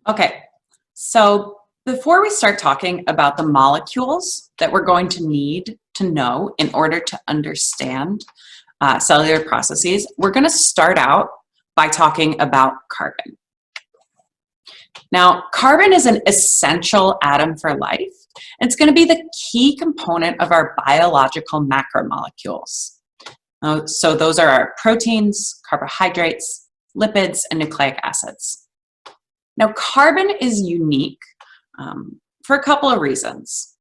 Okay, so before we start talking about the molecules that we're going to need to know in order to understand cellular processes, we're going to start out by talking about carbon. Now, carbon is an essential atom for life. It's going to be the key component of our biological macromolecules. So those are our proteins, carbohydrates, lipids, and nucleic acids. Now, carbon is unique for a couple of reasons.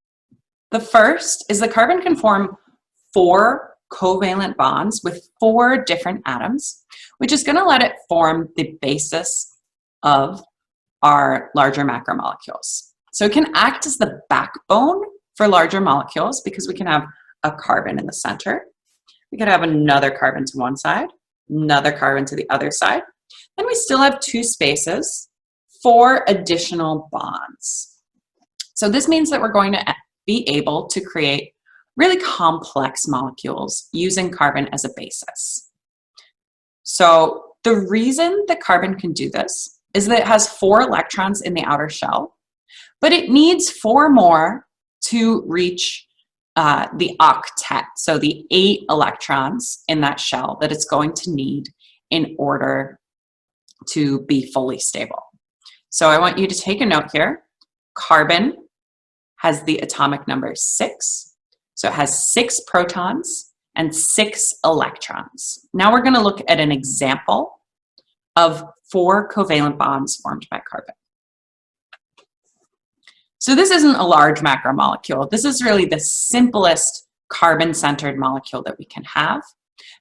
The first is that carbon can form 4 covalent bonds with 4 different atoms, which is going to let it form the basis of our larger macromolecules. So it can act as the backbone for larger molecules because we can have a carbon in the center. We could have another carbon to one side, another carbon to the other side. Then we still have 2 spaces for additional bonds. So this means that we're going to be able to create really complex molecules using carbon as a basis. So the reason that carbon can do this is that it has 4 electrons in the outer shell, but it needs 4 more to reach the octet, so the 8 electrons in that shell that it's going to need in order to be fully stable. So I want you to take a note here. Carbon has the atomic number 6. So it has 6 protons and 6 electrons. Now we're going to look at an example of 4 covalent bonds formed by carbon. So this isn't a large macromolecule. This is really the simplest carbon-centered molecule that we can have,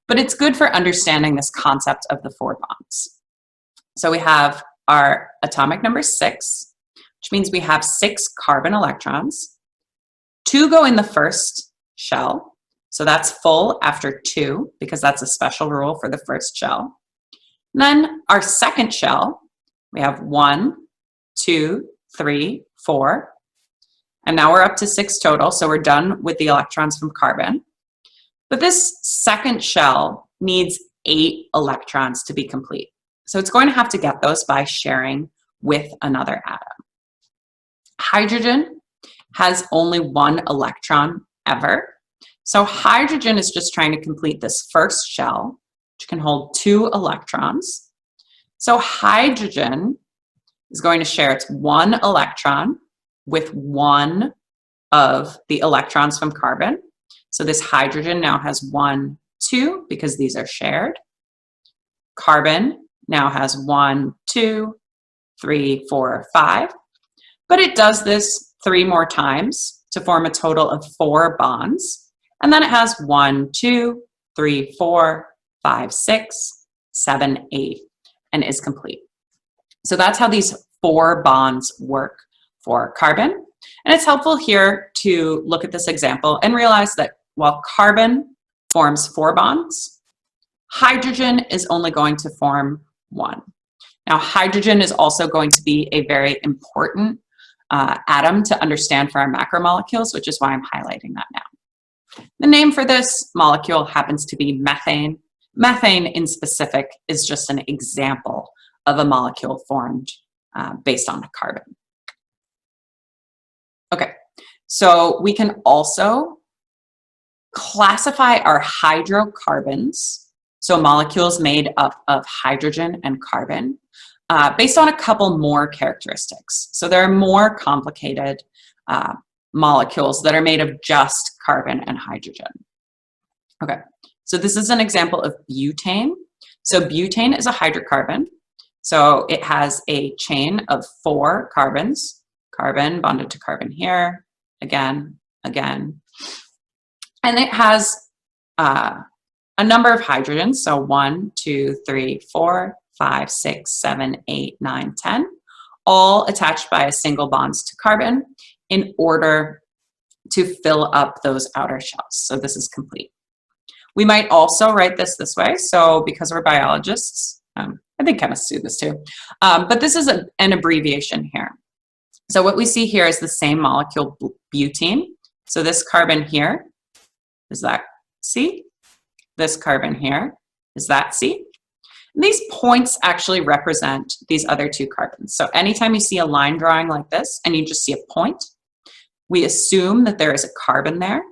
but it's good for understanding this concept of the 4 bonds. So we have our atomic number 6, which means we have 6 carbon electrons. 2 go in the first shell, so that's full after 2, because that's a special rule for the first shell. And then our second shell, we have 1, 2, 3, 4, and now we're up to 6 total, so we're done with the electrons from carbon. But this second shell needs 8 electrons to be complete. So it's going to have to get those by sharing with another atom. Hydrogen has only 1 electron ever. So hydrogen is just trying to complete this first shell, which can hold 2 electrons. So hydrogen is going to share its 1 electron with 1 of the electrons from carbon. So this hydrogen now has 1, 2, because these are shared. Carbon now has 1, 2, 3, 4, 5. But it does this 3 more times to form a total of 4 bonds. And then it has 1, 2, 3, 4, 5, 6, 7, 8, and is complete. So that's how these 4 bonds work for carbon. And it's helpful here to look at this example and realize that while carbon forms 4 bonds, hydrogen is only going to form 1. Now, hydrogen is also going to be a very important atom to understand for our macromolecules, which is why I'm highlighting that now. The name for this molecule happens to be methane. Methane in specific is just an example of a molecule formed based on carbon. Okay, so we can also classify our hydrocarbons, so molecules made up of hydrogen and carbon, based on a couple more characteristics. So there are more complicated molecules that are made of just carbon and hydrogen. Okay, so this is an example of butane. So butane is a hydrocarbon. So it has a chain of 4 carbons, carbon bonded to carbon here, again, again. And it has a number of hydrogens, so 1, 2, 3, 4, 5, 6, 7, 8, 9, 10, all attached by a single bonds to carbon in order to fill up those outer shells. So this is complete. We might also write this way. So because we're biologists, I think chemists do this too, but this is an abbreviation here. So what we see here is the same molecule, butene. So this carbon here is that C. This carbon here is that C. These points actually represent these other two carbons. So anytime you see a line drawing like this and you just see a point, we assume that there is a carbon there.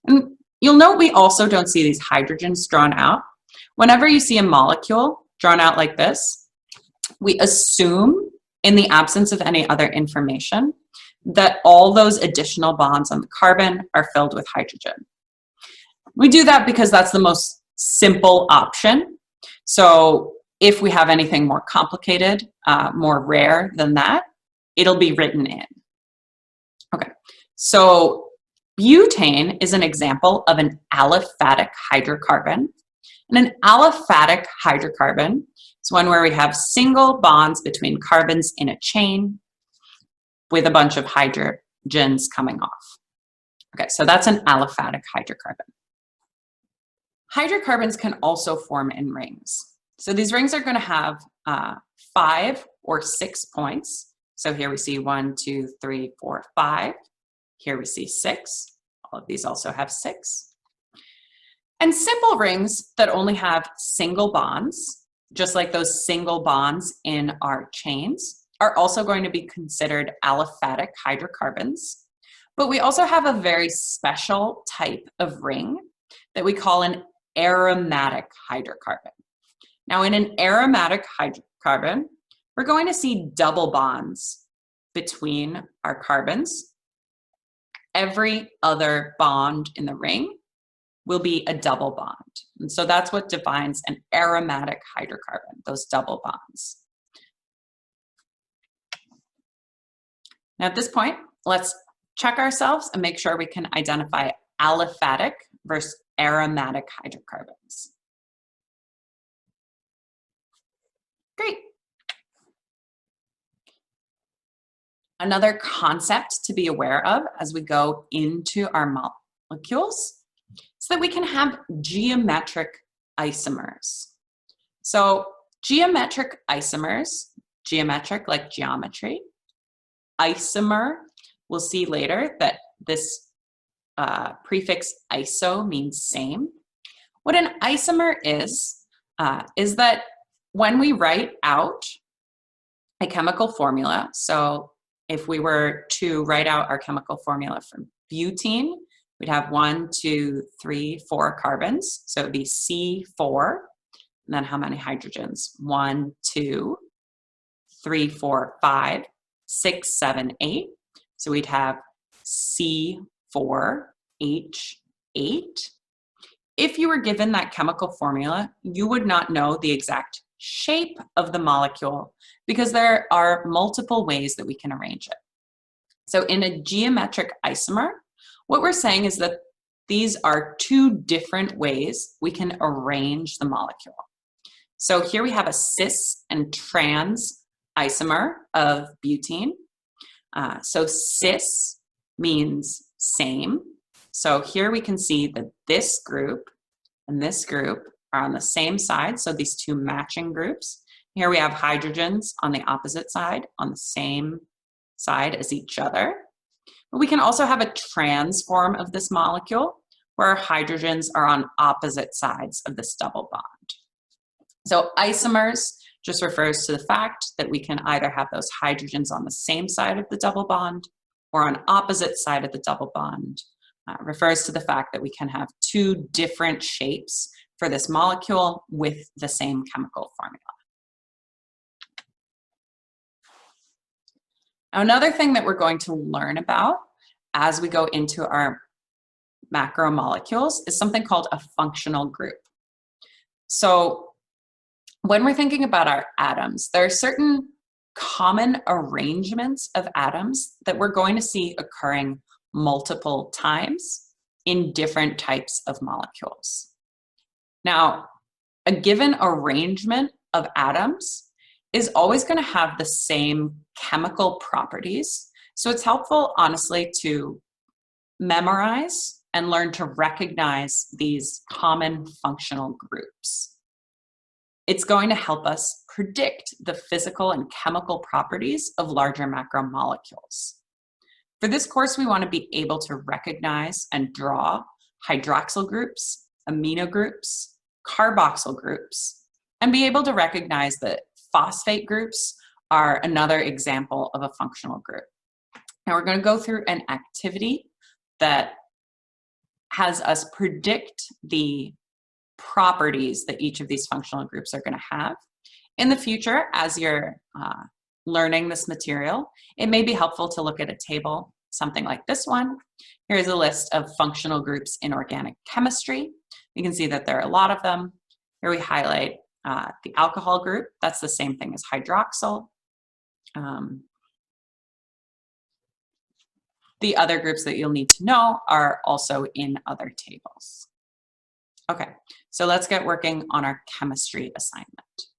And you'll note we also don't see these hydrogens drawn out. Whenever you see a molecule drawn out like this, we assume, in the absence of any other information, that all those additional bonds on the carbon are filled with hydrogen. We do that because that's the most simple option. So if we have anything more complicated, more rare than that, it'll be written in. Okay, so butane is an example of an aliphatic hydrocarbon. And an aliphatic hydrocarbon is one where we have single bonds between carbons in a chain with a bunch of hydrogens coming off. Okay, so that's an aliphatic hydrocarbon. Hydrocarbons can also form in rings. So these rings are going to have 5 or 6 points. So here we see 1, 2, 3, 4, 5. Here we see 6. All of these also have 6. And simple rings that only have single bonds, just like those single bonds in our chains, are also going to be considered aliphatic hydrocarbons. But we also have a very special type of ring that we call an aromatic hydrocarbon. Now, in an aromatic hydrocarbon, we're going to see double bonds between our carbons. Every other bond in the ring will be a double bond. And so that's what defines an aromatic hydrocarbon, those double bonds. Now, at this point, let's check ourselves and make sure we can identify aliphatic versus aromatic hydrocarbons. Great. Another concept to be aware of as we go into our molecules is that we can have geometric isomers. So geometric isomers, geometric like geometry, isomer, we'll see later that this prefix iso means same. What an isomer is that when we write out a chemical formula, so if we were to write out our chemical formula for butene, we'd have 1, 2, 3, 4 carbons. So it'd be C4. And then how many hydrogens? 1, 2, 3, 4, 5, 6, 7, 8. So we'd have C4H8. If you were given that chemical formula, you would not know the exact shape of the molecule because there are multiple ways that we can arrange it. So in a geometric isomer, what we're saying is that these are 2 different ways we can arrange the molecule. So here we have a cis and trans isomer of butene. So cis means same. So here we can see that this group and this group are on the same side. So these 2 matching groups. Here we have hydrogens on the opposite side, on the same side as each other. But we can also have a trans form of this molecule where our hydrogens are on opposite sides of this double bond. So isomers just refers to the fact that we can either have those hydrogens on the same side of the double bond or on opposite side of the double bond. Refers to the fact that we can have 2 different shapes for this molecule with the same chemical formula. Now, another thing that we're going to learn about as we go into our macromolecules is something called a functional group. So when we're thinking about our atoms, there are certain common arrangements of atoms that we're going to see occurring multiple times in different types of molecules. Now, a given arrangement of atoms is always going to have the same chemical properties. So it's helpful, honestly, to memorize and learn to recognize these common functional groups. It's going to help us predict the physical and chemical properties of larger macromolecules. For this course, we want to be able to recognize and draw hydroxyl groups, amino groups, carboxyl groups, and be able to recognize that phosphate groups are another example of a functional group. Now we're going to go through an activity that has us predict the properties that each of these functional groups are going to have. In the future, as you're learning this material, it may be helpful to look at a table, something like this one. Here's a list of functional groups in organic chemistry. You can see that there are a lot of them. Here we highlight the alcohol group. That's the same thing as hydroxyl. The other groups that you'll need to know are also in other tables. Okay, so let's get working on our chemistry assignment.